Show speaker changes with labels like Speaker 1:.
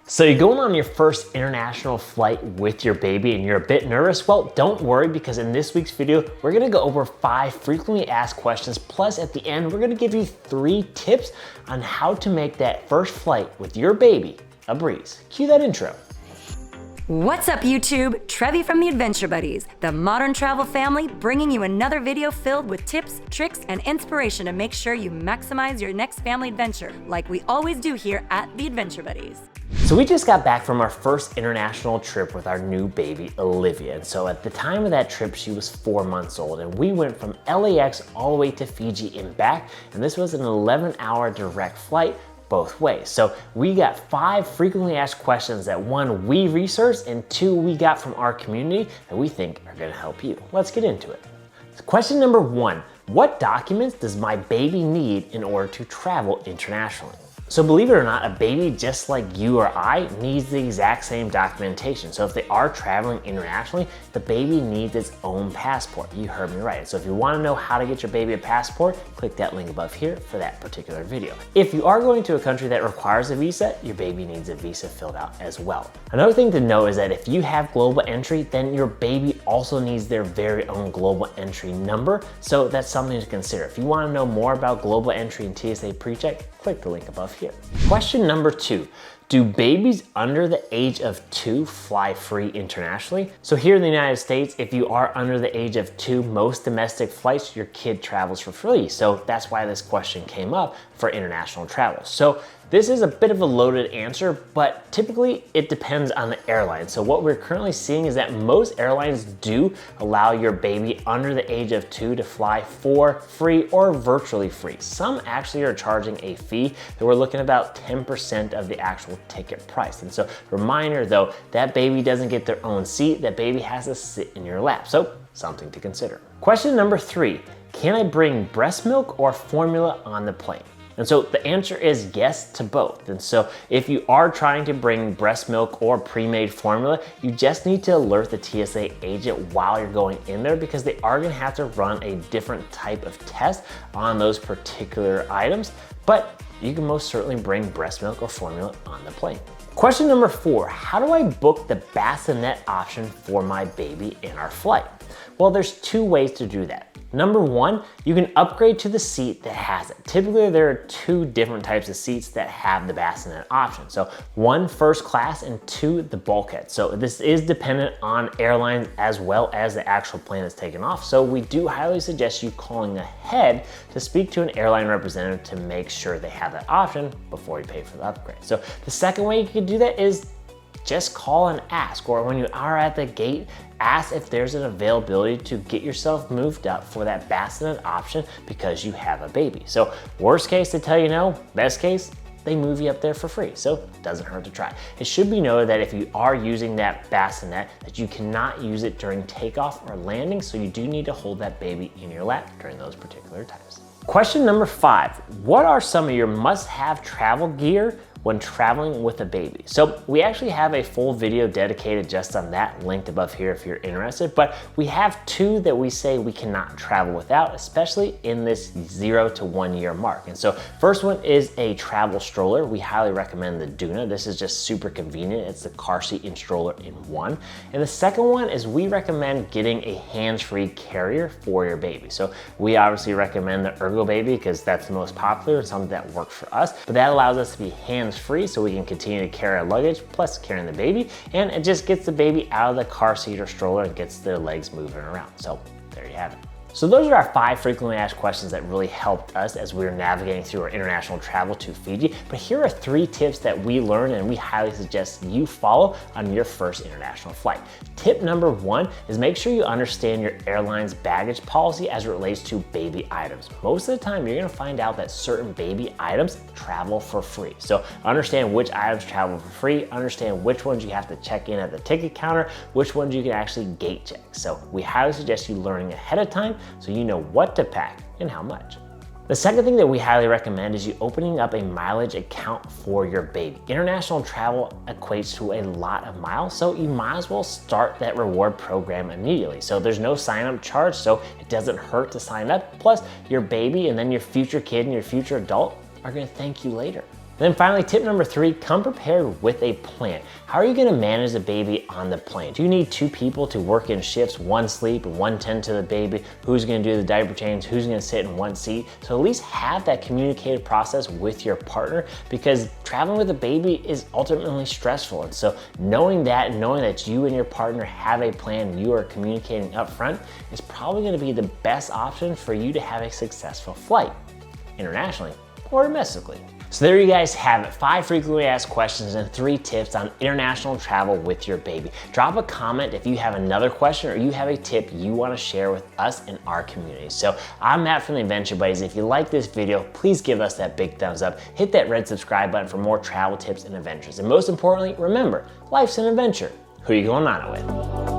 Speaker 1: So you're going on your first international flight with your baby and you're a bit nervous? Well, don't worry, because in this week's video, we're gonna go over 5 frequently asked questions. Plus at the end, we're gonna give you 3 tips on how to make that first flight with your baby a breeze. Cue that intro.
Speaker 2: What's up YouTube? Trevi from the Adventure Buddies, the modern travel family, bringing you another video filled with tips, tricks, and inspiration to make sure you maximize your next family adventure, like we always do here at the Adventure Buddies.
Speaker 1: So we just got back from our first international trip with our new baby, Olivia. And so at the time of that trip, she was 4 months old, and we went from LAX all the way to Fiji and back. And this was an 11-hour direct flight both ways. So we got 5 frequently asked questions that 1, we researched, and 2, we got from our community that we think are gonna help you. Let's get into it. So question number 1, what documents does my baby need in order to travel internationally? So believe it or not, a baby just like you or I needs the exact same documentation. So if they are traveling internationally, the baby needs its own passport. You heard me right. So if you want to know how to get your baby a passport, click that link above here for that particular video. If you are going to a country that requires a visa, your baby needs a visa filled out as well. Another thing to know is that if you have global entry, then your baby also needs their very own global entry number. So that's something to consider. If you want to know more about global entry and TSA PreCheck, click the link above here. Question number 2, do babies under the age of 2 fly free internationally? So here in the United States, if you are under the age of 2, most domestic flights, your kid travels for free. So that's why this question came up for international travel. So this is a bit of a loaded answer, but typically it depends on the airline. So what we're currently seeing is that most airlines do allow your baby under the age of 2 to fly for free or virtually free. Some actually are charging a fee that we're looking at about 10% of the actual ticket price. And so reminder though, that baby doesn't get their own seat, that baby has to sit in your lap. So something to consider. Question number 3, can I bring breast milk or formula on the plane? And so the answer is yes to both. And so if you are trying to bring breast milk or pre-made formula, you just need to alert the TSA agent while you're going in there, because they are gonna have to run a different type of test on those particular items. But you can most certainly bring breast milk or formula on the plane. Question number 4, how do I book the bassinet option for my baby in our flight? Well, there's 2 ways to do that. Number 1, you can upgrade to the seat that has it. Typically, there are 2 different types of seats that have the bassinet option. So 1, first class, and 2, the bulkhead. So this is dependent on airlines as well as the actual plane that's taken off. So we do highly suggest you calling ahead to speak to an airline representative to make sure they have that option before you pay for the upgrade. So the second way you can do that is just call and ask, or when you are at the gate, ask if there's an availability to get yourself moved up for that bassinet option because you have a baby. So worst case, they tell you no. Best case, they move you up there for free. So it doesn't hurt to try. It should be noted that if you are using that bassinet, that you cannot use it during takeoff or landing. So you do need to hold that baby in your lap during those particular times. Question number 5, what are some of your must-have travel gear when traveling with a baby? So we actually have a full video dedicated just on that, linked above here if you're interested, but we have 2 that we say we cannot travel without, especially in this 0 to 1 year mark. And so first one is a travel stroller. We highly recommend the Duna. This is just super convenient. It's the car seat and stroller in one. And the second one is we recommend getting a hands-free carrier for your baby. So we obviously recommend the Ergo Baby because that's the most popular and something that works for us, but that allows us to be hands-free so we can continue to carry our luggage plus carrying the baby, and it just gets the baby out of the car seat or stroller and gets their legs moving around. So there you have it. So those are our 5 frequently asked questions that really helped us as we were navigating through our international travel to Fiji. But here are 3 tips that we learned and we highly suggest you follow on your first international flight. Tip number 1 is make sure you understand your airline's baggage policy as it relates to baby items. Most of the time, you're gonna find out that certain baby items travel for free. So understand which items travel for free, understand which ones you have to check in at the ticket counter, which ones you can actually gate check. So we highly suggest you learning ahead of time so you know what to pack and how much. The second thing that we highly recommend is you opening up a mileage account for your baby. International travel equates to a lot of miles, so you might as well start that reward program immediately. So there's no sign-up charge, so it doesn't hurt to sign up. Plus, your baby and then your future kid and your future adult are gonna thank you later. And then finally, tip number 3, come prepared with a plan. How are you gonna manage the baby on the plane? Do you need 2 people to work in shifts, one sleep, one tend to the baby? Who's gonna do the diaper change? Who's gonna sit in one seat? So at least have that communicated process with your partner, because traveling with a baby is ultimately stressful. And so knowing that and knowing that you and your partner have a plan, you are communicating up front, is probably gonna be the best option for you to have a successful flight, internationally or domestically. So there you guys have it, 5 frequently asked questions and 3 tips on international travel with your baby. Drop a comment if you have another question or you have a tip you want to share with us in our community. So I'm Matt from the Adventure Buddies. If you like this video, please give us that big thumbs up. Hit that red subscribe button for more travel tips and adventures. And most importantly, remember, life's an adventure. Who are you going on it with?